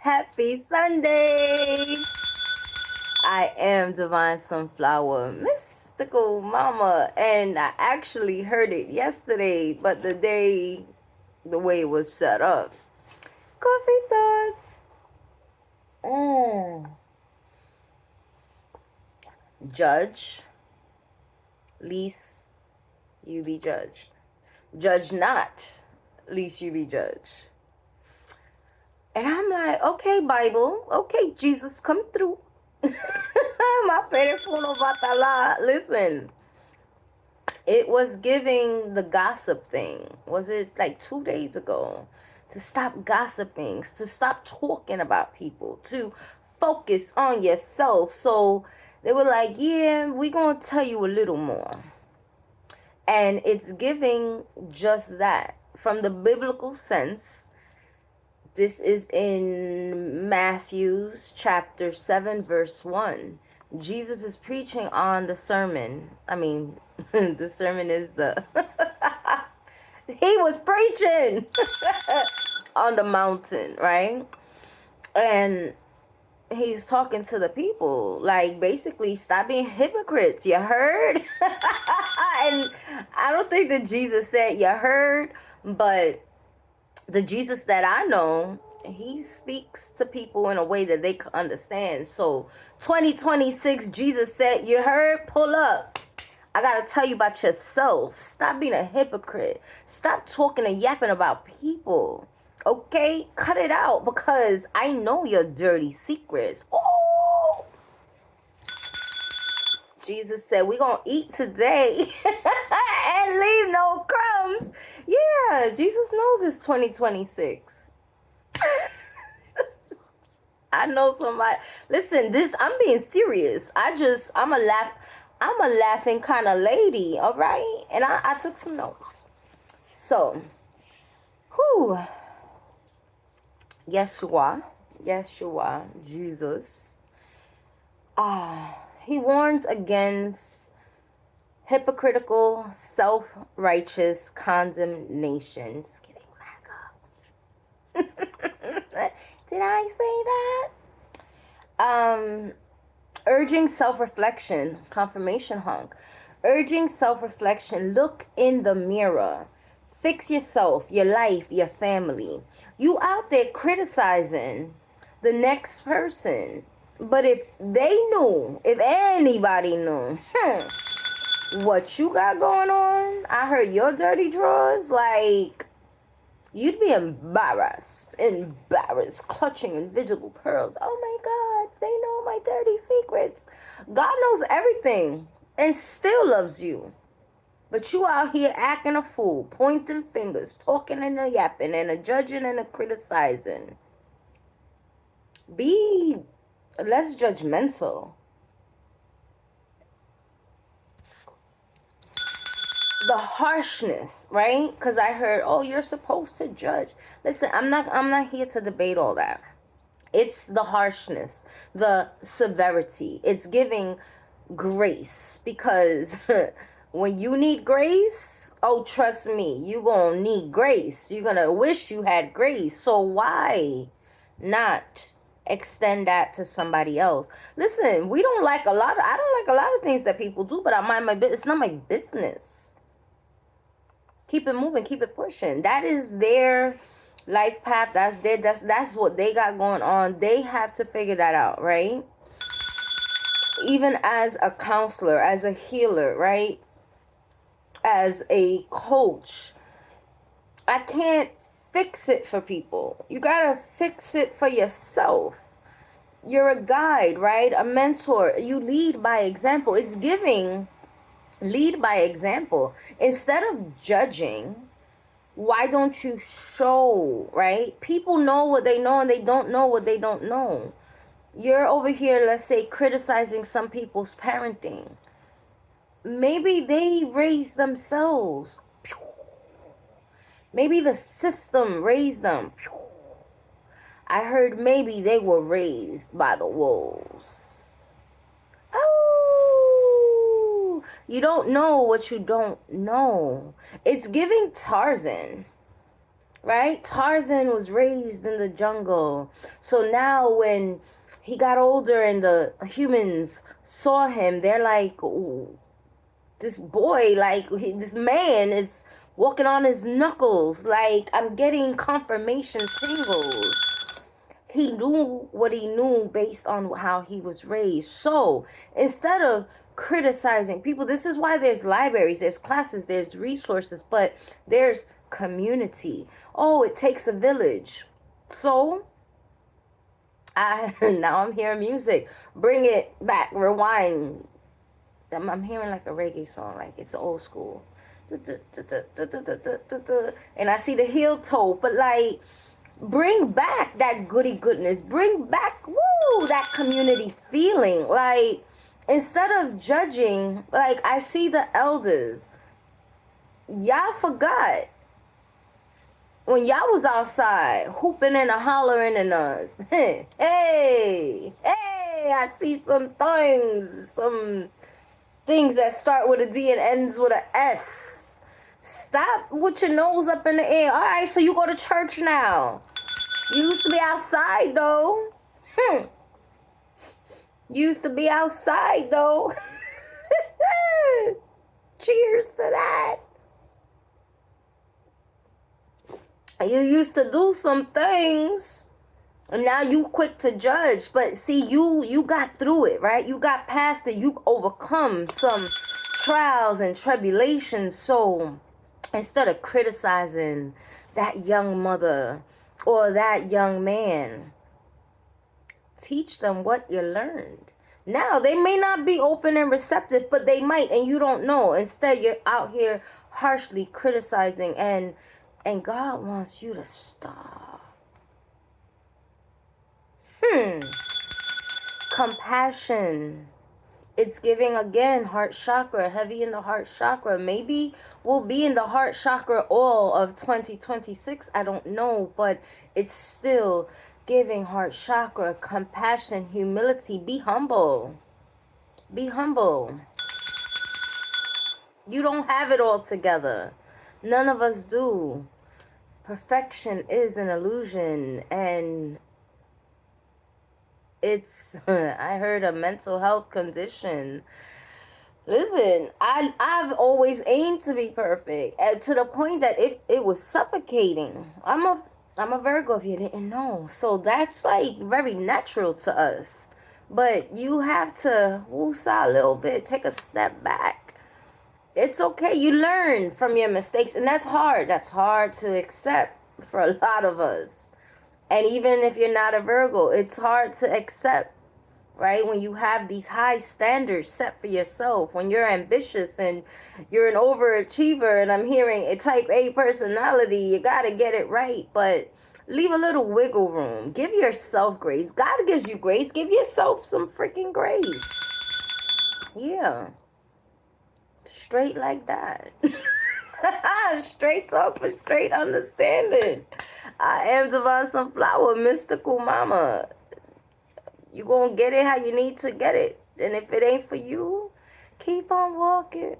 Happy Sunday. I am Divine Sunflower, Mystical Mama, and I actually heard it yesterday, but the way it was set up. Coffee thoughts. Judge, least you be judged. Judge not, least you be judged. And I'm like, okay, Bible, okay, Jesus, come through. My favorite Puno Batala. Listen, it was giving the gossip thing. Was it like 2 days ago? To stop gossiping, to stop talking about people, to focus on yourself. So they were like, yeah, we're going to tell you a little more. And it's giving just that. From the biblical sense, this is in Matthew's chapter 7, verse 1. Jesus is preaching on the sermon. I mean, the sermon is the... He was preaching on the mountain, right? And he's talking to the people, like, basically, stop being hypocrites. You heard? And I don't think that Jesus said you heard, but the Jesus that I know, he speaks to people in a way that they can understand. So 2026, Jesus said, you heard? Pull up. I got to tell you about yourself. Stop being a hypocrite. Stop talking and yapping about people. Okay? Cut it out, because I know your dirty secrets. Oh! Jesus said, we're going to eat today and leave no crumbs. Yeah, Jesus knows it's 2026. I know somebody. Listen, I'm being serious. I'm a laughing kind of lady, all right? And I took some notes. So, Yeshua, Jesus. He warns against hypocritical, self-righteous condemnation. It's getting back up. Did I say that? Urging self-reflection, confirmation hunk. Urging self-reflection, look in the mirror. Fix yourself, your life, your family. You out there criticizing the next person. But if anybody knew, what you got going on, I heard your dirty drawers, like, you'd be embarrassed, clutching invisible pearls. Oh my God, they know my dirty secrets. God knows everything and still loves you. But you out here acting a fool, pointing fingers, talking and a yapping and a judging and a criticizing. Be less judgmental. The harshness, right? Because I heard, oh, you're supposed to judge. Listen, I'm not here to debate all that. It's the harshness, the severity. It's giving grace, because when you need grace, oh, trust me, you're going to need grace. You're going to wish you had grace. So why not extend that to somebody else? Listen, I don't like a lot of things that people do, but I mind my business. It's not my business. Keep it moving, keep it pushing. That is their life path. That's what they got going on. They have to figure that out, right? Even as a counselor, as a healer, right? As a coach, I can't fix it for people. You gotta fix it for yourself. You're a guide, right? A mentor. You lead by example. It's giving lead by example. Instead of judging, why don't you show, right? People know what they know and they don't know what they don't know. You're over here, let's say, criticizing some people's parenting. Maybe they raised themselves. Maybe the system raised them. I heard maybe they were raised by the wolves. Oh, you don't know what you don't know. It's giving Tarzan. right? Tarzan was raised in the jungle. So now when he got older and the humans saw him, they're like, ooh, this boy, like this man is walking on his knuckles. Like, I'm getting confirmation tingles. He knew what he knew based on how he was raised. So instead of criticizing people, this is why there's libraries, there's classes, there's resources, but there's community. Oh, it takes a village. So now I'm hearing music. Bring it back, rewind. I'm hearing like a reggae song, like it's old school. And I see the heel toe, but like, bring back that goody goodness. Bring back, woo, that community feeling. Like, instead of judging, like, I see the elders. Y'all forgot when y'all was outside hooping and a hollering and hey, I see some things that start with a D and ends with a S. Stop with your nose up in the air. All right, so you go to church now. You used to be outside, though. You used to be outside, though. Cheers to that. You used to do some things. And now you quick to judge. But see, you got through it, right? You got past it. You overcome some trials and tribulations. So instead of criticizing that young mother or that young man, teach them what you learned. Now, they may not be open and receptive, but they might, and you don't know. Instead, you're out here harshly criticizing, and God wants you to stop. Compassion. It's giving, again, heart chakra, heavy in the heart chakra. Maybe we'll be in the heart chakra all of 2026. I don't know, but it's still giving heart chakra, compassion, humility. Be humble. Be humble. You don't have it all together. None of us do. Perfection is an illusion, and it's, I heard, a mental health condition. Listen, I've always aimed to be perfect, to the point that it was suffocating. I'm a Virgo, if you didn't know. So that's like very natural to us. But you have to woosah a little bit, take a step back. It's okay. You learn from your mistakes, and that's hard. That's hard to accept for a lot of us. And even if you're not a Virgo, it's hard to accept, right? When you have these high standards set for yourself, when you're ambitious and you're an overachiever, and I'm hearing a type A personality, you got to get it right. But leave a little wiggle room. Give yourself grace. God gives you grace. Give yourself some freaking grace. Yeah. Straight like that. Straight talk for straight understanding. I am Divine Sunflower, mystical mama. You gonna get it how you need to get it. And if it ain't for you, keep on walking.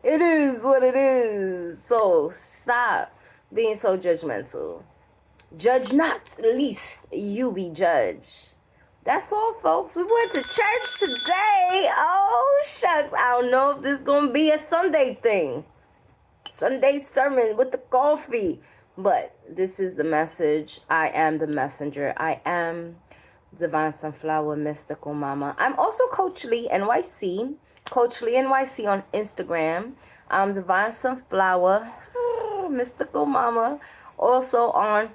It is what it is. So stop being so judgmental. Judge not, lest you be judged. That's all, folks. We went to church today. Oh, shucks. I don't know if this is going to be a Sunday thing. Sunday sermon with the coffee. But this is the message. I am the messenger. I am Divine Sunflower, Mystical Mama. I'm also Coach Lee NYC. Coach Lee NYC on Instagram. I'm Divine Sunflower, Mystical Mama. Also on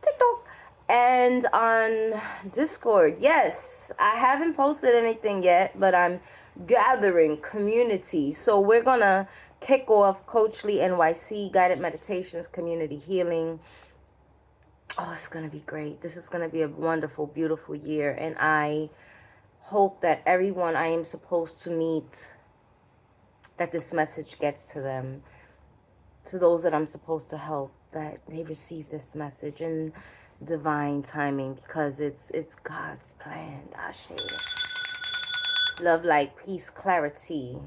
Tic Toc. And on Discord. Yes, I haven't posted anything yet, but I'm gathering community. So we're going to kick off Coach Lee NYC, Guided Meditations, Community Healing. Oh, it's going to be great. This is going to be a wonderful, beautiful year. And I hope that everyone I am supposed to meet, that this message gets to them. To those that I'm supposed to help, that they receive this message in divine timing, because it's God's plan. Ashe. Love, light, peace, clarity.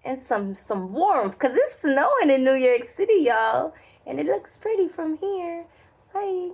and some warmth, because it's snowing in New York City, y'all, and it looks pretty from here. Bye.